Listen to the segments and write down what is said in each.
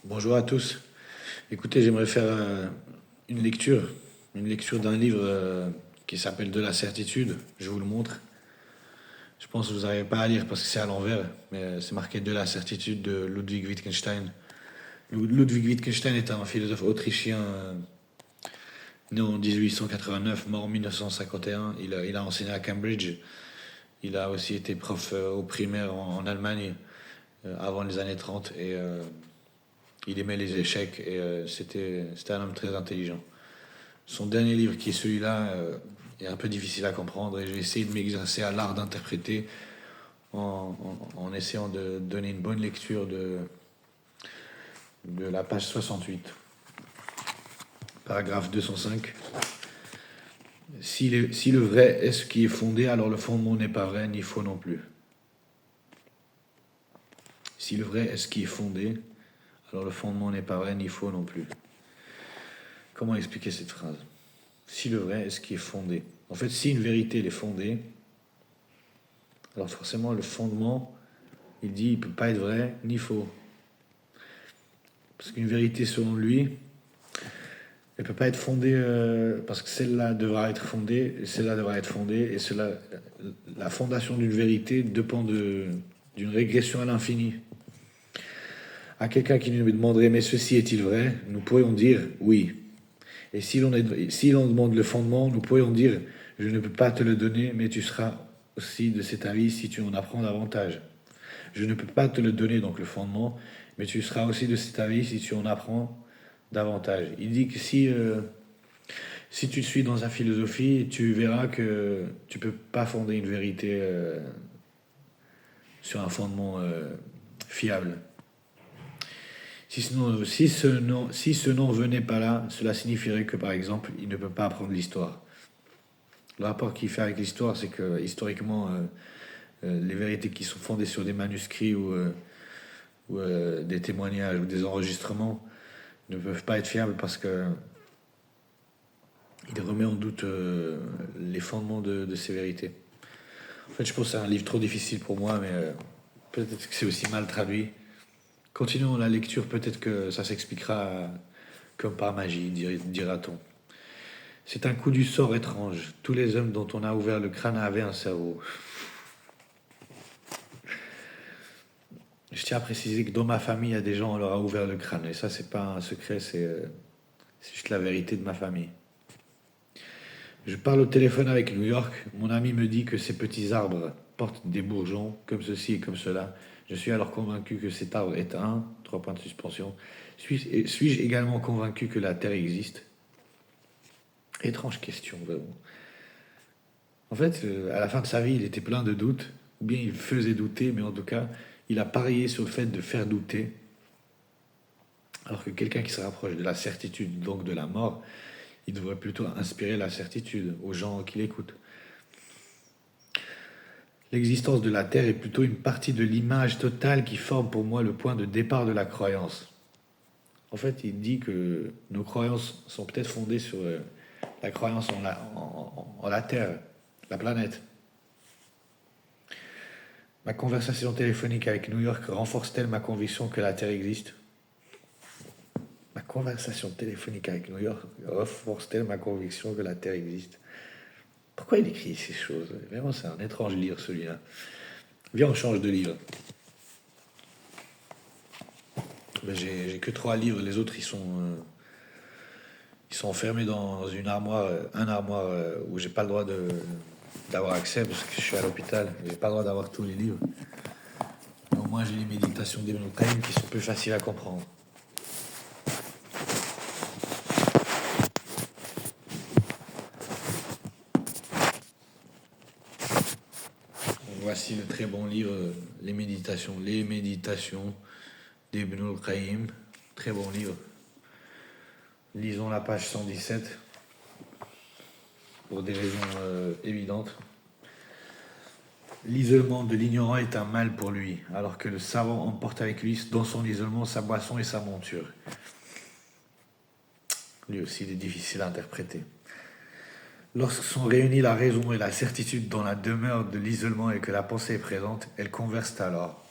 Bonjour à tous. Écoutez, j'aimerais faire une lecture, une lecture d'un livre qui s'appelle De la certitude. Je vous le montre. Je pense que vous n'arrivez pas à lire parce que c'est à l'envers, mais c'est marqué De la certitude de Ludwig Wittgenstein. Ludwig Wittgenstein est un philosophe autrichien né en 1889, mort en 1951. Il a enseigné à Cambridge. Il a aussi été prof au primaire en Allemagne avant les années 30 et il aimait les échecs et c'était un homme très intelligent. Son dernier livre, qui est celui-là, est un peu difficile à comprendre et j'ai essayé de m'exercer à l'art d'interpréter en essayant de donner une bonne lecture de la page 68, paragraphe 205. Si le vrai est ce qui est fondé, alors le fondement n'est pas vrai ni faux non plus. Si le vrai est ce qui est fondé, alors le fondement n'est pas vrai ni faux non plus. Comment expliquer cette phrase? Si le vrai est ce qui est fondé. En fait, si une vérité elle est fondée, alors forcément le fondement, il dit, il ne peut pas être vrai ni faux. Parce qu'une vérité selon lui, elle ne peut pas être fondée parce que celle-là devra être fondée, et celle-là devra être fondée, et la fondation d'une vérité dépend d'une régression à l'infini. À quelqu'un qui nous demanderait, mais ceci est-il vrai? Nous pourrions dire oui. Et si l'on demande le fondement, nous pourrions dire, je ne peux pas te le donner, mais tu seras aussi de cet avis si tu en apprends davantage. Je ne peux pas te le donner, donc le fondement, mais tu seras aussi de cet avis si tu en apprends davantage. Il dit que si tu suis dans sa philosophie, tu verras que tu ne peux pas fonder une vérité sur un fondement fiable. Si ce nom venait pas là, cela signifierait que, par exemple, il ne peut pas apprendre l'histoire. Le rapport qu'il fait avec l'histoire, c'est que, historiquement, les vérités qui sont fondées sur des manuscrits ou des témoignages ou des enregistrements ne peuvent pas être fiables parce que il remet en doute les fondements de ces vérités. En fait, je pense que c'est un livre trop difficile pour moi, mais peut-être que c'est aussi mal traduit. Continuons la lecture, peut-être que ça s'expliquera comme par magie, dira-t-on. C'est un coup du sort étrange. Tous les hommes dont on a ouvert le crâne avaient un cerveau. Je tiens à préciser que dans ma famille, il y a des gens, on leur a ouvert le crâne. Et ça, c'est pas un secret, c'est juste la vérité de ma famille. Je parle au téléphone avec New York. Mon ami me dit que ces petits arbres portent des bourgeons, comme ceci et comme cela. Je suis alors convaincu que cet arbre est un, 3 points de suspension. Suis-je également convaincu que la Terre existe? Étrange question, vraiment. En fait, à la fin de sa vie, il était plein de doutes, ou bien il faisait douter, mais en tout cas, il a parié sur le fait de faire douter. Alors que quelqu'un qui se rapproche de la certitude, donc de la mort, il devrait plutôt inspirer la certitude aux gens qui l'écoutent. L'existence de la Terre est plutôt une partie de l'image totale qui forme pour moi le point de départ de la croyance. En fait, il dit que nos croyances sont peut-être fondées sur la croyance en la Terre, la planète. Ma conversation téléphonique avec New York renforce-t-elle ma conviction que la Terre existe? Ma conversation téléphonique avec New York renforce-t-elle ma conviction que la Terre existe? Pourquoi il écrit ces choses? Vraiment, c'est un étrange livre, celui-là. Viens, on change de livre. Ben, j'ai que 3 livres, les autres, ils sont enfermés dans une armoire, un armoire où j'ai pas le droit d'avoir accès parce que je suis à l'hôpital. J'ai pas le droit d'avoir tous les livres. Mais au moins, j'ai les méditations d'Ibn al-Qayyim qui sont plus faciles à comprendre. Voici le très bon livre, Les Méditations d'Ibn al-Qayyim. Très bon livre. Lisons la page 117 pour des raisons évidentes. L'isolement de l'ignorant est un mal pour lui, alors que le savant emporte avec lui dans son isolement sa boisson et sa monture. Lui aussi, il est difficile à interpréter. Lorsque sont réunies la raison et la certitude dans la demeure de l'isolement et que la pensée est présente, elles conversent alors.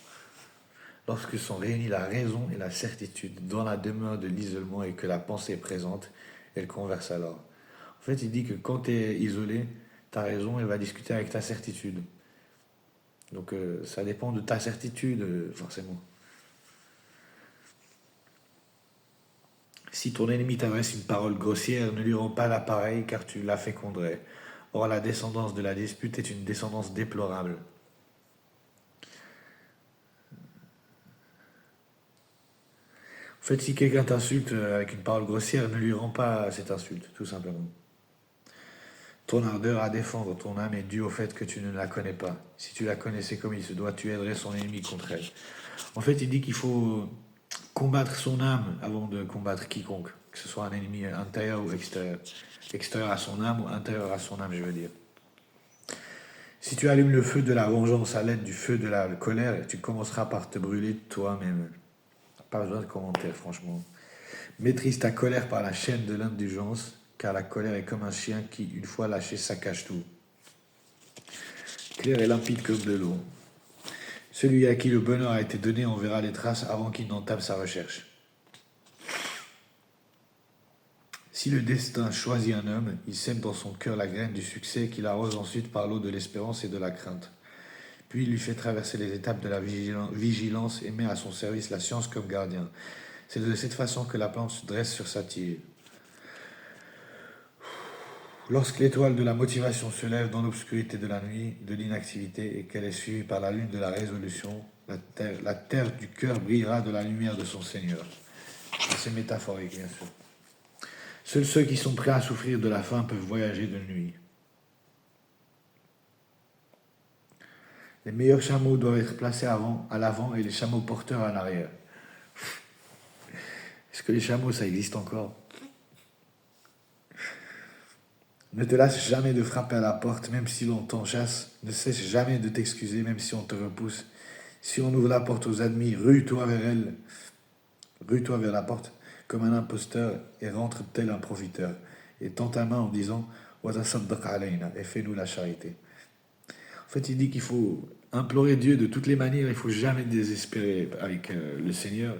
lorsque sont réunis la raison et la certitude dans la demeure de l'isolement et que la pensée est présente, elle converse alors. En fait, il dit que quand tu es isolé, ta raison, elle va discuter avec ta certitude. Donc ça dépend de ta certitude, forcément. Si ton ennemi t'adresse une parole grossière, ne lui rends pas l'appareil car tu la féconderais. Or la descendance de la dispute est une descendance déplorable. En fait, si quelqu'un t'insulte avec une parole grossière, ne lui rends pas cette insulte, tout simplement. Ton ardeur à défendre ton âme est due au fait que tu ne la connais pas. Si tu la connaissais comme il se doit, tu aiderais son ennemi contre elle. En fait, il dit qu'il faut combattre son âme avant de combattre quiconque, que ce soit un ennemi intérieur ou extérieur. Extérieur à son âme ou intérieur à son âme, je veux dire. Si tu allumes le feu de la vengeance à l'aide du feu de la colère, tu commenceras par te brûler toi-même. Pas besoin de commentaires, franchement. Maîtrise ta colère par la chaîne de l'indulgence, car la colère est comme un chien qui, une fois lâché, saccage tout. Clair et limpide comme de l'eau. Celui à qui le bonheur a été donné en verra les traces avant qu'il n'entame sa recherche. Si le destin choisit un homme, il sème dans son cœur la graine du succès qu'il arrose ensuite par l'eau de l'espérance et de la crainte. Puis il lui fait traverser les étapes de la vigilance et met à son service la science comme gardien. C'est de cette façon que la plante se dresse sur sa tige. Lorsque l'étoile de la motivation se lève dans l'obscurité de la nuit, de l'inactivité, et qu'elle est suivie par la lune de la résolution, la terre du cœur brillera de la lumière de son Seigneur. C'est métaphorique, bien sûr. Seuls ceux qui sont prêts à souffrir de la faim peuvent voyager de nuit. Les meilleurs chameaux doivent être placés à l'avant et les chameaux porteurs à l'arrière. Est-ce que les chameaux, ça existe encore? Ne te lasse jamais de frapper à la porte, même si l'on t'enchasse. Ne cesse jamais de t'excuser, même si on te repousse. Si on ouvre la porte aux ennemis, rue-toi vers elle. Rue-toi vers la porte comme un imposteur et rentre tel un profiteur. Et tends ta main en disant Watasaddaq alayna et fais-nous la charité. En fait, il dit qu'il faut implorer Dieu de toutes les manières, il ne faut jamais désespérer avec le Seigneur.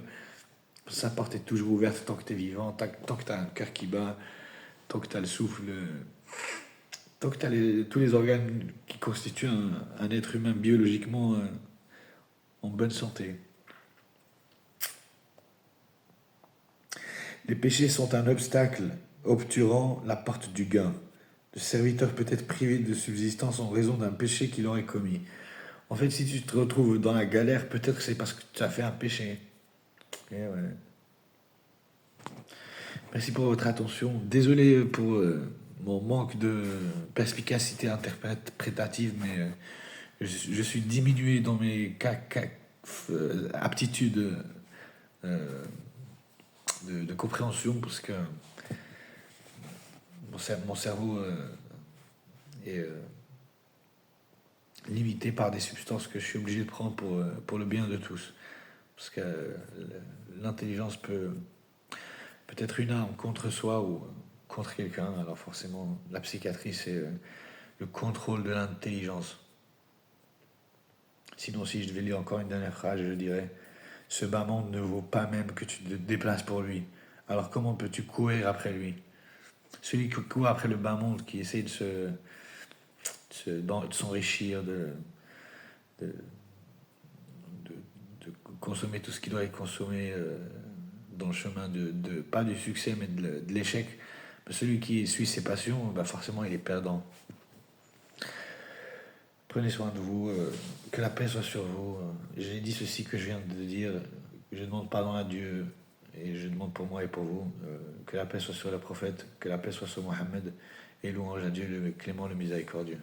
Sa porte est toujours ouverte tant que tu es vivant, tant que tu as un cœur qui bat, tant que tu as le souffle, tant que tu as tous les organes qui constituent un être humain biologiquement en bonne santé. Les péchés sont un obstacle obturant la porte du gain. Le serviteur peut être privé de subsistance en raison d'un péché qu'il aurait commis. En fait, si tu te retrouves dans la galère, peut-être que c'est parce que tu as fait un péché. Et ouais. Merci pour votre attention. Désolé pour mon manque de perspicacité interprétative, mais je suis diminué dans mes aptitudes de compréhension parce que mon cerveau est limité par des substances que je suis obligé de prendre pour le bien de tous. Parce que l'intelligence peut être une arme contre soi ou contre quelqu'un. Alors forcément, la psychiatrie, c'est le contrôle de l'intelligence. Sinon, si je devais lire encore une dernière phrase, je dirais « Ce bas monde ne vaut pas même que tu te déplaces pour lui. Alors comment peux-tu courir après lui ?» Celui qui court après le bas monde, qui essaie de s'enrichir, de consommer tout ce qui doit être consommé dans le chemin pas du succès, mais de l'échec. Celui qui suit ses passions, forcément, il est perdant. Prenez soin de vous, que la paix soit sur vous. J'ai dit ceci que je viens de dire, je demande pardon à Dieu, et je demande pour moi et pour vous, que la paix soit sur le prophète, que la paix soit sur Mohammed, et louange à Dieu le clément, le miséricordieux.